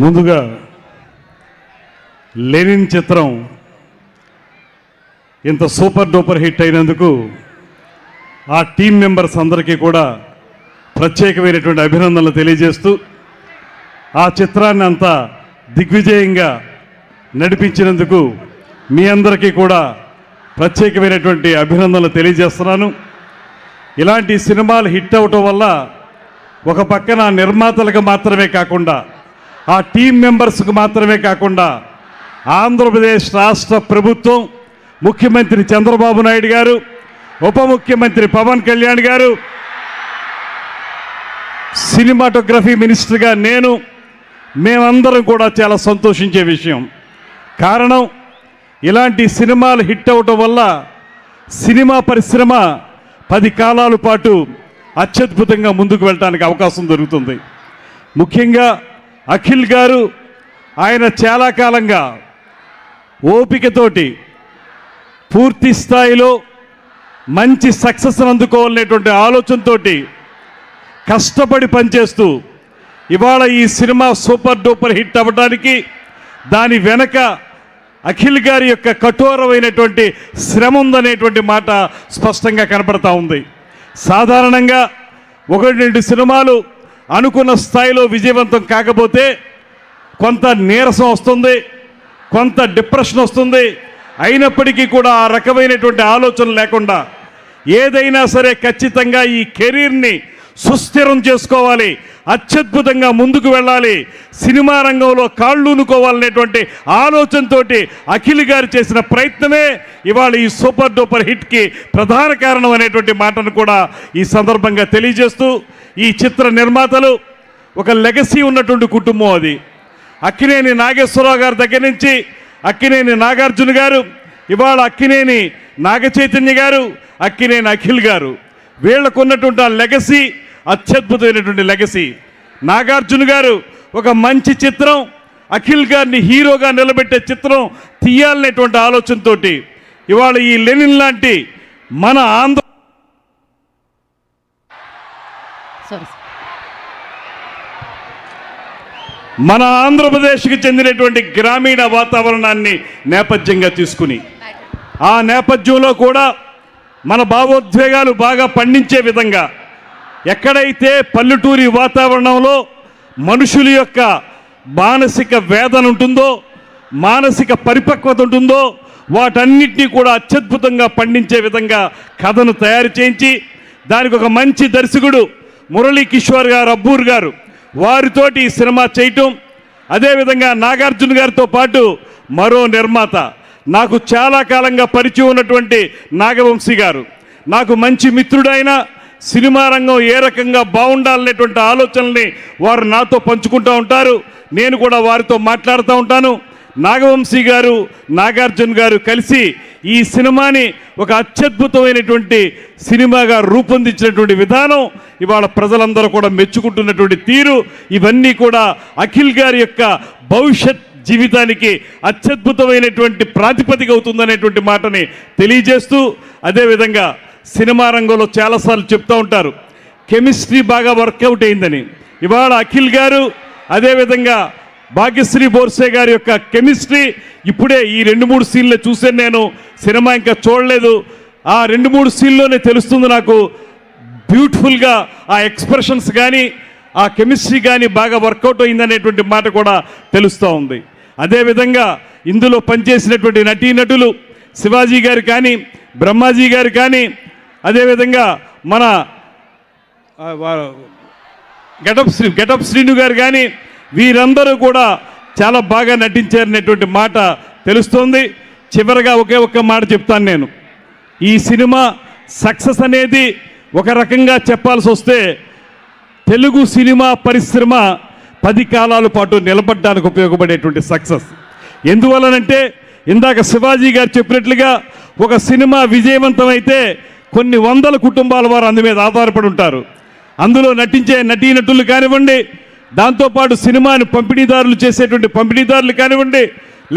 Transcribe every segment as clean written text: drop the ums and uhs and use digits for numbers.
ముందుగా లెనిన్ చిత్రం ఇంత సూపర్ డూపర్ హిట్ అయినందుకు ఆ టీం మెంబర్స్ అందరికీ కూడా ప్రత్యేకమైనటువంటి అభినందనలు తెలియజేస్తూ ఆ చిత్రాన్ని అంతా దిగ్విజయంగా నడిపించినందుకు మీ అందరికీ కూడా ప్రత్యేకమైనటువంటి అభినందనలు తెలియజేస్తున్నాను. ఇలాంటి సినిమాలు హిట్ అవటం వల్ల ఒక పక్కన నిర్మాతలకు మాత్రమే కాకుండా ఆ టీం మెంబర్స్కు మాత్రమే కాకుండా ఆంధ్రప్రదేశ్ రాష్ట్ర ప్రభుత్వం, ముఖ్యమంత్రి చంద్రబాబు నాయుడు గారు, ఉప ముఖ్యమంత్రి పవన్ కళ్యాణ్ గారు, సినిమాటోగ్రఫీ మినిస్టర్గా నేను, మేమందరం కూడా చాలా సంతోషించే విషయం. కారణం, ఇలాంటి సినిమాలు హిట్ అవటం వల్ల సినిమా పరిశ్రమ 10 కాలాల పాటు అత్యద్భుతంగా ముందుకు వెళ్ళడానికి అవకాశం దొరుకుతుంది. ముఖ్యంగా అఖిల్ గారు, ఆయన చాలా కాలంగా ఓపికతోటి పూర్తి స్థాయిలో మంచి సక్సెస్ అందుకోవాలనేటువంటి ఆలోచనతో కష్టపడి పనిచేస్తూ ఇవాళ ఈ సినిమా సూపర్ డూపర్ హిట్ అవ్వడానికి దాని వెనక అఖిల్ గారి యొక్క కఠోరమైనటువంటి శ్రమ ఉందనేటువంటి మాట స్పష్టంగా కనపడతా ఉంది. సాధారణంగా 1-2 సినిమాలు అనుకున్న స్థాయిలో విజయవంతం కాకపోతే కొంత నీరసం వస్తుంది, కొంత డిప్రెషన్ వస్తుంది. అయినప్పటికీ కూడా ఆ రకమైనటువంటి ఆలోచన లేకుండా ఏదైనా సరే ఖచ్చితంగా ఈ కెరీర్ని సుస్థిరం చేసుకోవాలి, అత్యద్భుతంగా ముందుకు వెళ్ళాలి, సినిమా రంగంలో కాళ్ళూనుకోవాలనేటువంటి ఆలోచనతో అఖిల్ గారు చేసిన ప్రయత్నమే ఇవాళ ఈ సూపర్ డూపర్ హిట్కి ప్రధాన కారణం అనేటువంటి మాటను కూడా ఈ సందర్భంగా తెలియజేస్తూ, ఈ చిత్ర నిర్మాతలు ఒక లెగసీ ఉన్నటువంటి కుటుంబం. అది అక్కినేని నాగేశ్వరరావు గారి దగ్గర నుంచి అక్కినేని నాగార్జున గారు, ఇవాళ అక్కినేని నాగచైతన్య గారు, అక్కినేని అఖిల్ గారు, వీళ్ళకు ఉన్నటువంటి ఆ లెగసీ అత్యద్భుతమైనటువంటి లెగసీ. నాగార్జున గారు ఒక మంచి చిత్రం, అఖిల్ గారిని హీరోగా నిలబెట్టే చిత్రం తీయాలనేటువంటి ఆలోచనతో ఇవాళ ఈ లెనిన్ లాంటి మన ఆంధ్రప్రదేశ్కి చెందినటువంటి గ్రామీణ వాతావరణాన్ని నేపథ్యంగా తీసుకుని ఆ నేపథ్యంలో కూడా మన భావోద్వేగాలు బాగా పండించే విధంగా, ఎక్కడైతే పల్లెటూరి వాతావరణంలో మనుషుల యొక్క మానసిక వేదన ఉంటుందో, మానసిక పరిపక్వత ఉంటుందో, వాటన్నిటినీ కూడా అత్యద్భుతంగా పండించే విధంగా కథను తయారు చేయించి దానికి ఒక మంచి దర్శకుడు మురళీ కిషోర్ గారు, అబ్బూర్ గారు, వారితోటి ఈ సినిమా చేయటం, అదేవిధంగా నాగార్జున గారితో పాటు మరో నిర్మాత, నాకు చాలా కాలంగా పరిచయం ఉన్నటువంటి నాగవంశీ గారు, నాకు మంచి మిత్రుడైన, సినిమా రంగం ఏ రకంగా బాగుండాలనేటువంటి ఆలోచనల్ని వారు నాతో పంచుకుంటూ ఉంటారు, నేను కూడా వారితో మాట్లాడుతూ ఉంటాను. నాగవంశీ గారు, నాగార్జున గారు కలిసి ఈ సినిమాని ఒక అత్యద్భుతమైనటువంటి సినిమాగా రూపొందించినటువంటి విధానం, ఇవాళ ప్రజలందరూ కూడా మెచ్చుకుంటున్నటువంటి తీరు, ఇవన్నీ కూడా అఖిల్ గారి యొక్క భవిష్యత్ జీవితానికి అత్యద్భుతమైనటువంటి ప్రాతిపదిక అవుతుందనేటువంటి మాటని తెలియజేస్తూ, అదేవిధంగా సినిమా రంగంలో చాలాసార్లు చెప్తూ ఉంటారు కెమిస్ట్రీ బాగా వర్కౌట్ అయిందని. ఇవాళ అఖిల్ గారు, అదేవిధంగా భాగ్యశ్రీ బోర్సే గారి యొక్క కెమిస్ట్రీ ఇప్పుడే ఈ 2-3 సీన్లు చూసాను నేను, సినిమా ఇంకా చూడలేదు. ఆ 2-3 సీన్లోనే తెలుస్తుంది నాకు బ్యూటిఫుల్గా ఆ ఎక్స్ప్రెషన్స్ కానీ ఆ కెమిస్ట్రీ కానీ బాగా వర్కౌట్ అయిందనేటువంటి మాట కూడా తెలుస్తూ ఉంది. అదేవిధంగా ఇందులో పనిచేసినటువంటి నటీనటులు శివాజీ గారు కానీ, బ్రహ్మాజీ గారు కానీ, అదేవిధంగా మన గెటప్ శ్రీను గారు కానీ, వీరందరూ కూడా చాలా బాగా నటించారనేటువంటి మాట తెలుస్తోంది. చివరగా ఒకే ఒక్క మాట చెప్తాను నేను, ఈ సినిమా సక్సెస్ అనేది ఒక రకంగా చెప్పాల్సి వస్తే తెలుగు సినిమా పరిశ్రమ 10 కాలాల పాటు నిలబడడానికి ఉపయోగపడేటువంటి సక్సెస్. ఎందువలనంటే ఇందాక శివాజీ గారు చెప్పినట్లుగా ఒక సినిమా విజయవంతమైతే కొన్ని వందల కుటుంబాల వారు అందు మీద ఆధారపడి ఉంటారు. అందులో నటించే నటీనటులు కానివ్వండి, దాంతోపాటు సినిమాని పంపిణీదారులు చేసేటువంటి పంపిణీదారులు కానివ్వండి,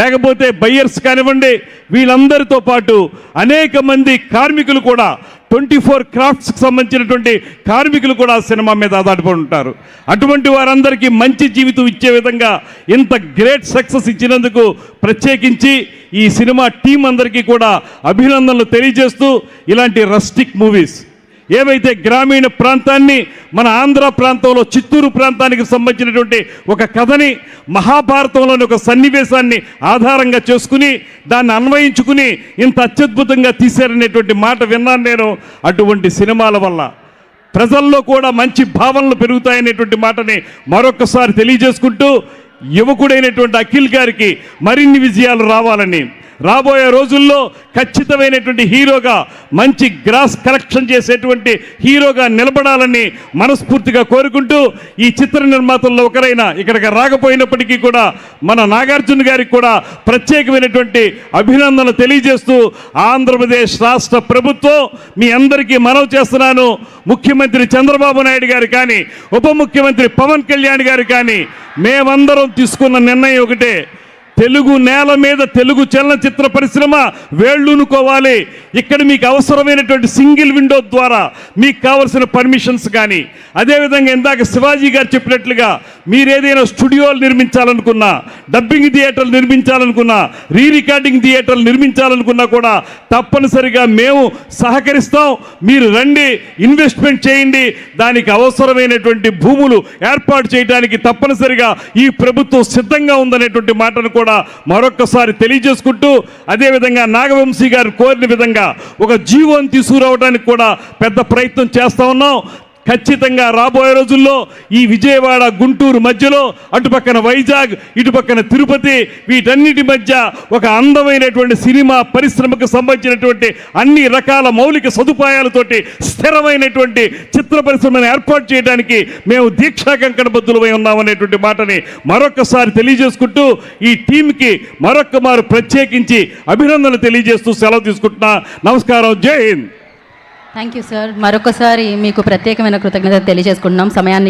లేకపోతే బయ్యర్స్ కానివ్వండి, వీళ్ళందరితో పాటు అనేక మంది కార్మికులు కూడా 24 క్రాఫ్ట్స్కి సంబంధించినటువంటి కార్మికులు కూడా ఆ సినిమా మీద ఆధారపడి ఉంటారు. అటువంటి వారందరికీ మంచి జీవితం ఇచ్చే విధంగా ఇంత గ్రేట్ సక్సెస్ ఇచ్చినందుకు ప్రత్యేకించి ఈ సినిమా టీం అందరికీ కూడా అభినందనలు తెలియజేస్తూ, ఇలాంటి రస్టిక్ మూవీస్ ఏవైతే గ్రామీణ ప్రాంతాన్ని, మన ఆంధ్ర ప్రాంతంలో చిత్తూరు ప్రాంతానికి సంబంధించినటువంటి ఒక కథని, మహాభారతంలోని ఒక సన్నివేశాన్ని ఆధారంగా చేసుకుని దాన్ని అన్వయించుకుని ఇంత అత్యద్భుతంగా తీశారనేటువంటి మాట విన్నాను నేను. అటువంటి సినిమాల వల్ల ప్రజల్లో కూడా మంచి భావనలు పెరుగుతాయనేటువంటి మాటని మరొకసారి తెలియజేసుకుంటూ, యువకుడైనటువంటి అఖిల్ గారికి మరిన్ని విజయాలు రావాలని, రాబోయే రోజుల్లో ఖచ్చితమైనటువంటి హీరోగా, మంచి గ్రాస్ కలెక్షన్ చేసేటువంటి హీరోగా నిలబడాలని మనస్ఫూర్తిగా కోరుకుంటూ, ఈ చిత్ర నిర్మాతల్లో ఒకరైన ఇక్కడికి రాకపోయినప్పటికీ కూడా మన నాగార్జున గారికి కూడా ప్రత్యేకమైనటువంటి అభినందనలు తెలియజేస్తూ, ఆంధ్రప్రదేశ్ రాష్ట్ర ప్రభుత్వం మీ అందరికీ మనవి చేస్తున్నాను, ముఖ్యమంత్రి చంద్రబాబు నాయుడు గారు కానీ, ఉప ముఖ్యమంత్రి పవన్ కళ్యాణ్ గారు కానీ, మేమందరం తీసుకున్న నిర్ణయం ఒకటే, తెలుగు నేల మీద తెలుగు చలనచిత్ర పరిశ్రమ వేళ్ళూనుకోవాలి. ఇక్కడ మీకు అవసరమైనటువంటి సింగిల్ విండో ద్వారా మీకు కావలసిన పర్మిషన్స్ కానీ, అదేవిధంగా ఇందాక శివాజీ గారు చెప్పినట్లుగా మీరేదైనా స్టూడియోలు నిర్మించాలనుకున్నా, డబ్బింగ్ థియేటర్లు నిర్మించాలనుకున్నా, రీ రికార్డింగ్ థియేటర్లు నిర్మించాలనుకున్నా కూడా తప్పనిసరిగా మేము సహకరిస్తాం. మీరు రండి, ఇన్వెస్ట్మెంట్ చేయండి, దానికి అవసరమైనటువంటి భూములు ఏర్పాటు చేయడానికి తప్పనిసరిగా ఈ ప్రభుత్వం సిద్ధంగా ఉందనేటువంటి మాటను కూడా మరొక్కసారి తెలియజేసుకుంటూ, అదేవిధంగా నాగవంశీ గారు కోరిన విధంగా ఒక జీవోని తీసుకురావడానికి కూడా పెద్ద ప్రయత్నం చేస్తా ఉన్నాం. ఖచ్చితంగా రాబోయే రోజుల్లో ఈ విజయవాడ గుంటూరు మధ్యలో, అటుపక్కన వైజాగ్, ఇటుపక్కన తిరుపతి, వీటన్నిటి మధ్య ఒక అందమైనటువంటి సినిమా పరిశ్రమకు సంబంధించినటువంటి అన్ని రకాల మౌలిక సదుపాయాలతోటి స్థిరమైనటువంటి చిత్ర పరిశ్రమను ఏర్పాటు చేయడానికి మేము దీక్షా కంకణబద్ధులమై ఉన్నామనేటువంటి మాటని మరొకసారి తెలియజేసుకుంటూ, ఈ టీంకి మరొక్కమారు ప్రత్యేకించి అభినందనలు తెలియజేస్తూ సెలవు తీసుకుంటున్నా. నమస్కారం. జై హింద్. Thank you sir. మరొకసారి మీకు ప్రత్యేకమైన కృతజ్ఞత తెలియజేసుకుంటున్నాం సమయాన్ని